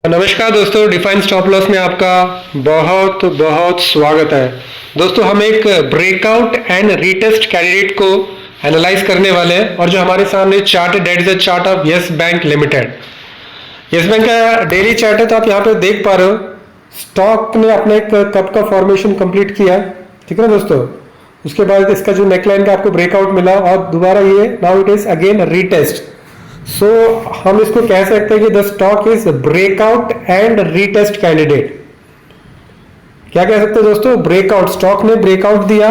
नमस्कार दोस्तों, define stop loss में आपका बहुत बहुत स्वागत है। दोस्तों, हम एक ब्रेकआउट एंड रीटेस्ट कैंडिडेट को एनालाइज करने वाले हैं और जो हमारे सामने चार्ट है that is the chart of yes bank limited. Yes bank का डेली चार्ट है, तो आप यहाँ पे देख पा रहे हो स्टॉक ने अपने एक कप का फॉर्मेशन कंप्लीट किया, ठीक है ना दोस्तों। उसके बाद इसका जो नेकलाइन का आपको ब्रेकआउट मिला और दोबारा ये now it is again retest. So हम इसको कह सकते हैं कि the stock is breakout and retest candidate. क्या कह सकते हैं दोस्तों? ब्रेकआउट, स्टॉक ने ब्रेकआउट दिया,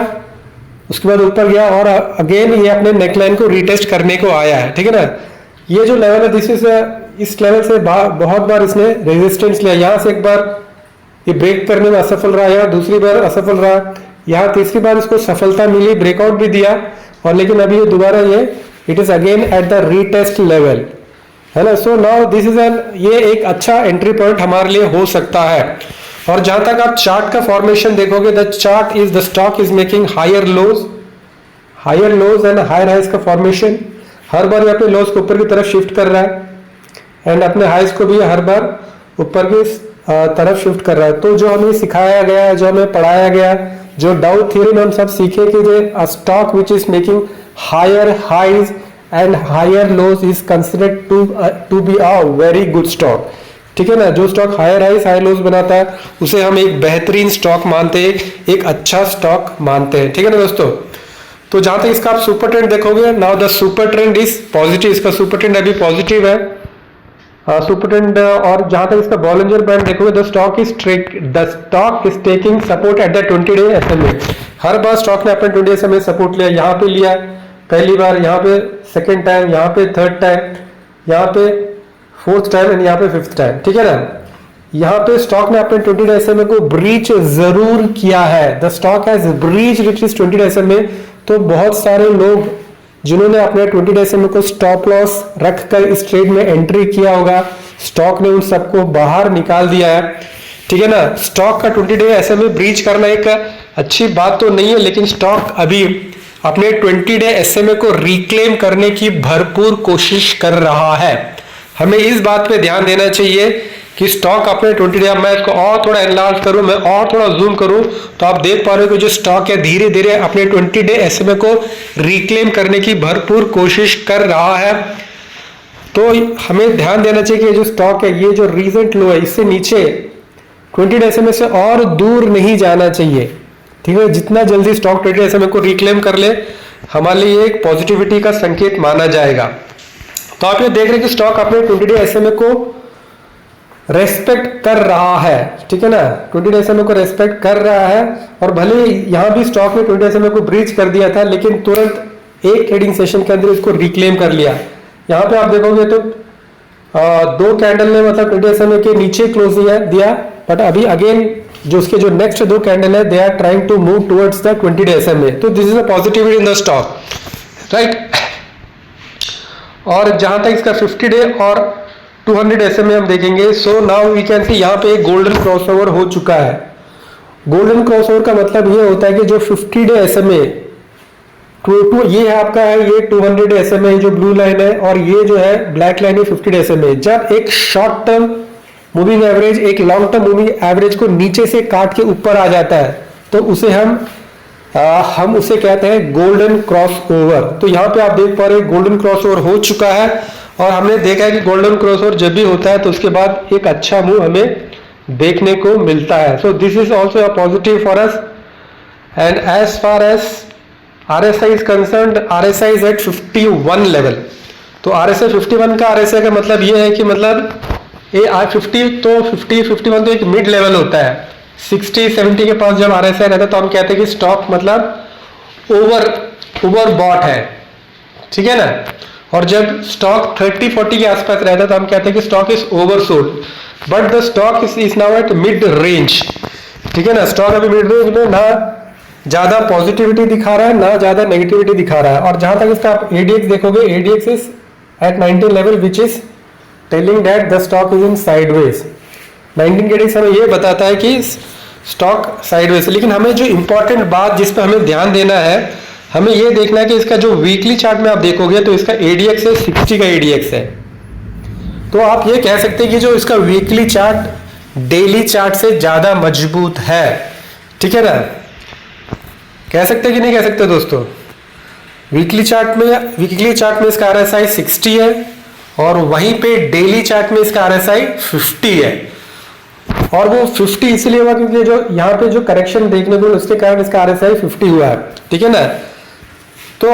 उसके बाद ऊपर गया और अगेन ये अपने नेकलाइन को रीटेस्ट करने को आया है, ठीक है ना। ये जो लेवल है दिस इज इस लेवल से बहुत बार इसने रेजिस्टेंस लिया। यहां से एक बार ये ब्रेक करने में असफल रहा, यहाँ दूसरी बार असफल रहा, यहाँ तीसरी बार इसको सफलता मिली, ब्रेकआउट भी दिया और लेकिन अभी ये दोबारा ये it is again at the retest level, है ना। So now this is an, ये एक अच्छा एंट्री पॉइंट हमारे लिए हो सकता है। और जहां तक आप चार्ट का फॉर्मेशन देखोगे, the chart is the stock is making higher lows and higher highs का फॉर्मेशन। हर बार यहाँ पे लोज को ऊपर की तरफ शिफ्ट कर रहा है एंड अपने हाइज को भी हर बार ऊपर की तरफ शिफ्ट कर रहा है। तो जो हमें सिखाया गया, जो हमें पढ़ाया गया, जो डाउ थ्योरी में हम सब सीखे कि जो stock which is making higher highs and higher lows is considered to be a very good stock, ठीक है ना। जो stock higher highs higher lows बनाता है उसे हम एक बेहतरीन स्टॉक मानते हैं, एक अच्छा स्टॉक मानते हैं, ठीक है ना दोस्तों। तो जहां तक इसका आप सुपर ट्रेंड देखोगे, now the super trend is positive, इसका सुपर ट्रेंड अभी पॉजिटिव है सुपर ट्रेंड। और जहां तक इसका बॉलिंजर बैंड देखोगे, the stock is taking support at the 20 day SMA। Her bar stock ने अपने 20 SMA सपोर्ट लिया, यहाँ पे लिया पहली बार, यहाँ पे सेकेंड टाइम, यहाँ पे थर्ड टाइम, यहाँ पे फोर्थ टाइम एंड यहाँ पे फिफ्थ टाइम, ठीक है ना। यहाँ पे स्टॉक ने अपने 20 डे SMA को ब्रीच जरूर किया है, the stock has breach it is 20 day SMA। तो बहुत सारे लोग जिन्होंने अपने 20 डे SMA को स्टॉप लॉस रखकर इस ट्रेड में एंट्री किया होगा, स्टॉक ने उन सबको बाहर निकाल दिया है, ठीक है ना। स्टॉक का 20 डे SMA ब्रीच करना एक अच्छी बात तो नहीं है, लेकिन स्टॉक अभी अपने 20 डे SMA को रिक्लेम करने की भरपूर कोशिश कर रहा है। हमें इस बात पे ध्यान देना चाहिए कि स्टॉक अपने 20 डे, मैं इसको और थोड़ा एनलार्ज करूं, मैं और थोड़ा जूम करूं, तो आप देख पा रहे हो कि जो स्टॉक है धीरे धीरे अपने 20 डे SMA को रिक्लेम करने की भरपूर कोशिश कर रहा है। तो हमें ध्यान देना चाहिए कि ये जो स्टॉक है, ये जो रीसेंट लो है, इससे नीचे 20 डे SMA से और दूर नहीं जाना चाहिए, ठीक है। जितना जल्दी स्टॉक 20 डे SMA को रिक्लेम कर ले, हमारे लिए एक पॉजिटिविटी का संकेत माना जाएगा। तो आप ये देख रहे हैं कि स्टॉक अपने 20 डे SMA को रेस्पेक्ट कर रहा है, ठीक है ना। 20 डे SMA को रेस्पेक्ट कर रहा है और भले यहां भी स्टॉक ने 20 डे SMA को ब्रीच कर दिया था, लेकिन तुरंत एक ट्रेडिंग सेशन के अंदर इसको रिक्लेम कर लिया। यहां पे आप देखोगे तो दो कैंडल ने मतलब 20 डे SMA के नीचे क्लोज दिया, बट अभी अगेन जो उसके जो नेक्स्ट दो कैंडल है they are trying to move towards the 20 day SMA। तो this is a positivity in the stock, right. और जहां तक इसका 50 डे और 200 SMA हम देखेंगे, so now we can see यहाँ पे एक गोल्डन क्रॉसओवर हो चुका है। गोल्डन क्रॉसओवर का मतलब ये होता है कि जो 50 डे SMA ये है आपका है, ये 200 डे SMA जो ब्लू लाइन है, और ये जो है ब्लैक लाइन है 50 डे SMA। जब एक शॉर्ट टर्म मूविंग एवरेज एक लॉन्ग टर्म मूविंग एवरेज को नीचे से काट के ऊपर आ जाता है, तो उसे हम उसे कहते हैं गोल्डन क्रॉसओवर। तो यहाँ पे आप देख पा रहे हैं गोल्डन क्रॉसओवर हो चुका है और हमने देखा है कि गोल्डन क्रॉसओवर जब भी होता है तो उसके बाद एक अच्छा मूव हमें देखने को मिलता है। So this is also a positive for us. And as far as RSI is concerned, RSI is at 51 level. तो RSI 51 का RSI का मतलब ये है कि मतलब ये 50 तो 51 तो एक मिड लेवल होता है। 60-70 के पास जब RSI रहता है तो हम कहते हैं कि स्टॉक मतलब ओवर बॉट है, ठीक है ना। और जब स्टॉक 30-40 के आसपास रहता है तो हम कहते हैं कि stock is oversold, but the stock is now at mid range, ठीक है ना। स्टॉक अभी मिड रेंज में ना ज्यादा पॉजिटिविटी दिखा रहा है ना ज्यादा नेगेटिविटी दिखा रहा है। और जहां तक इसका आप ADX देखोगे, ADX is at 19 level which is telling that the stock is in sideways. 19 के ADX हमें ये बताता है कि स्टॉक साइडवेज। लेकिन हमें जो इंपॉर्टेंट बात जिस पर हमें ध्यान देना है, हमें ये देखना है कि इसका जो वीकली चार्ट में आप देखोगे तो इसका ADX है 60 का ADX है। तो आप ये कह सकते हैं कि जो इसका वीकली चार्ट डेली चार्ट से ज्यादा मजबूत है, ठीक है ना। कह सकते कि नहीं कह सकते दोस्तों। वीकली चार्ट में इसका RSI 60 है और वहीं पे डेली चार्ट में इसका RSI 50 है। और वो 50 इसलिए हुआ क्योंकि जो यहाँ पे जो करेक्शन देखने को उसके कारण इसका RSI 50 हुआ है, ठीक है ना। तो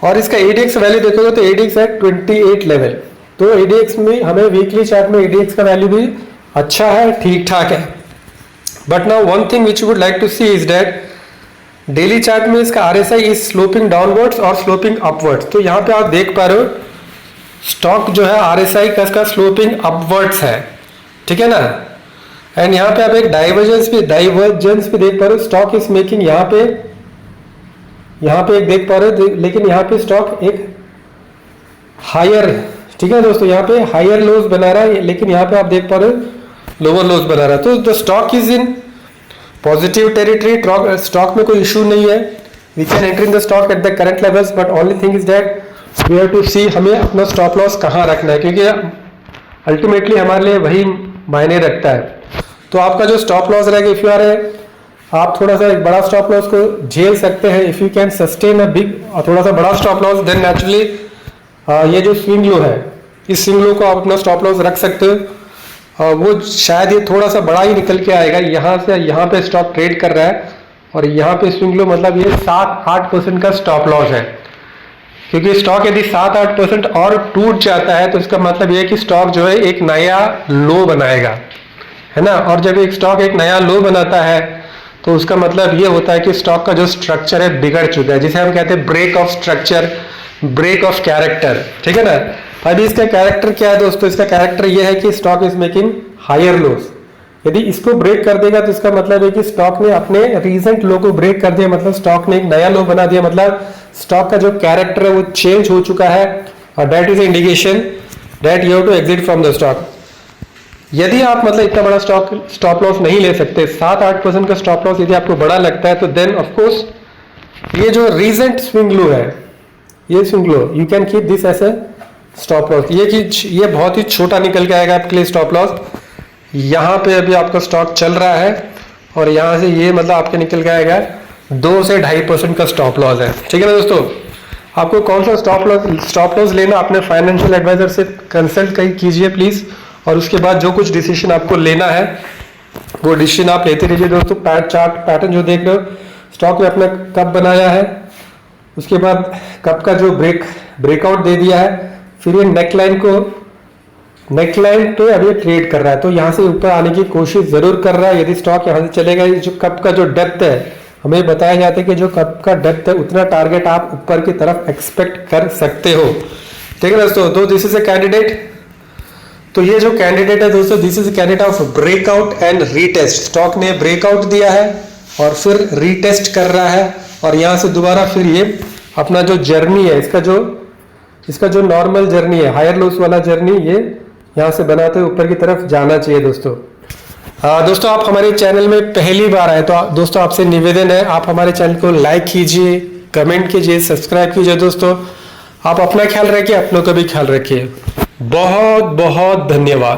और इसका ADX वैल्यू देखोगे तो ADX है 28 लेवल। तो ADX में हमें वीकली चार्ट में ADX का वैल्यू भी अच्छा है, ठीक ठाक है। But now one thing which would like to see is that daily chart में इसका RSI इज स्लोपिंग डाउनवर्ड्स और स्लोपिंग अपवर्ड्स। तो यहाँ पे आप देख पा रहे हो स्टॉक जो है RSI का इसका स्लोपिंग अपवर्ड्स है, ठीक है ना। एंड यहाँ पे आप एक डाइवर्जेंस भी देख पा रहे हो। स्टॉक इज मेकिंग यहाँ पे एक देख पा रहे हो, लेकिन यहाँ पे स्टॉक एक हायर, ठीक है दोस्तों, यहाँ पे हायर लोज बना रहा है, लेकिन यहाँ पे आप देख पा रहे हो लोअर लोज बना रहा है। तो the stock is in positive territory, stock में कोई इशू नहीं है। We can enter in the stock at the current levels, but only thing is that we have to see हमें अपना स्टॉप लॉस कहाँ रखना है, क्योंकि अल्टीमेटली हमारे लिए वही मायने रखता है। तो आपका जो स्टॉप लॉस रहेगा, इफ यू आर आप थोड़ा सा एक बड़ा स्टॉप लॉस को झेल सकते हैं, if you can sustain a big थोड़ा सा बड़ा स्टॉप लॉस, देन नेचुरली ये जो स्विंग लो है, इस स्विंग लो को आप अपना स्टॉप लॉस रख सकते हो। वो शायद ये थोड़ा सा बड़ा ही निकल के आएगा। यहाँ से यहाँ पे स्टॉक ट्रेड कर रहा है और यहाँ पे स्विंग लो, मतलब ये 7-8% का स्टॉप लॉस है। क्योंकि स्टॉक यदि 7-8% और टूट जाता है तो इसका मतलब ये है कि स्टॉक जो है एक नया लो बनाएगा, है ना। और जब एक स्टॉक एक नया लो बनाता है तो उसका मतलब ये होता है कि स्टॉक का जो स्ट्रक्चर है बिगड़ चुका है, जिसे हम कहते हैं break of structure, break of character, ठीक है ना। अभी इसका कैरेक्टर क्या है दोस्तों, इसका कैरेक्टर ये है कि stock is making higher lows. यदि इसको ब्रेक कर देगा तो इसका मतलब है कि स्टॉक ने अपने रीसेंट लो को ब्रेक कर दिया, मतलब स्टॉक ने एक नया लो बना दिया, मतलब स्टॉक का जो कैरेक्टर है वो चेंज हो चुका है। और that is indication that you have to exit from the stock. यदि आप मतलब इतना बड़ा स्टॉप लॉस नहीं ले सकते, 7-8% का स्टॉप लॉस यदि आपको बड़ा लगता है, तो देन ऑफ कोर्स ये जो रीसेंट स्विंग लो है, ये swing low, you can keep this as a stop loss. ये बहुत ही छोटा निकल के आएगा आपके लिए स्टॉप लॉस। यहाँ पे अभी आपका स्टॉक चल रहा है और यहाँ से ये मतलब आपके निकल के आएगा 2 से 2.5% का स्टॉप लॉस है, ठीक है ना दोस्तों। आपको कौन सा स्टॉप लॉस लेना, अपने फाइनेंशियल एडवाइजर से कंसल्ट कीजिए प्लीज। और उसके बाद जो कुछ डिसीजन आपको लेना है वो डिसीजन आप लेते रहिए दोस्तों। चार्ट पैटर्न जो देख रहे हो, स्टॉक ने अपना कप बनाया है, उसके बाद कप का जो ब्रेकआउट दे दिया है, फिर ये नेकलाइन पे अभी ट्रेड कर रहा है। तो यहाँ से ऊपर आने की कोशिश जरूर कर रहा है। यदि स्टॉक यहाँ से चलेगा, जो कप का जो डेप्थ है, हमें बताया जाता है कि जो कप का डेप्थ है उतना टारगेट आप ऊपर की तरफ एक्सपेक्ट कर सकते हो, ठीक है दोस्तों। तो दिस इज अ कैंडिडेट। तो ये जो कैंडिडेट है दोस्तों, this is candidate of breakout and retest. Stock ने ब्रेकआउट दिया है और फिर रीटेस्ट कर रहा है और यहाँ से दोबारा फिर ये अपना जो जर्नी है, इसका जो नॉर्मल जर्नी है, हायर लोस वाला जर्नी, ये यहाँ से बनाते हुए ऊपर की तरफ जाना चाहिए दोस्तों। दोस्तों आप हमारे चैनल में पहली बार आए तो दोस्तों आपसे निवेदन है, आप हमारे चैनल को लाइक कीजिए, कमेंट कीजिए, सब्सक्राइब कीजिए दोस्तों। आप अपना ख्याल रखिए, अपनों का भी ख्याल रखिए। बहुत बहुत धन्यवाद।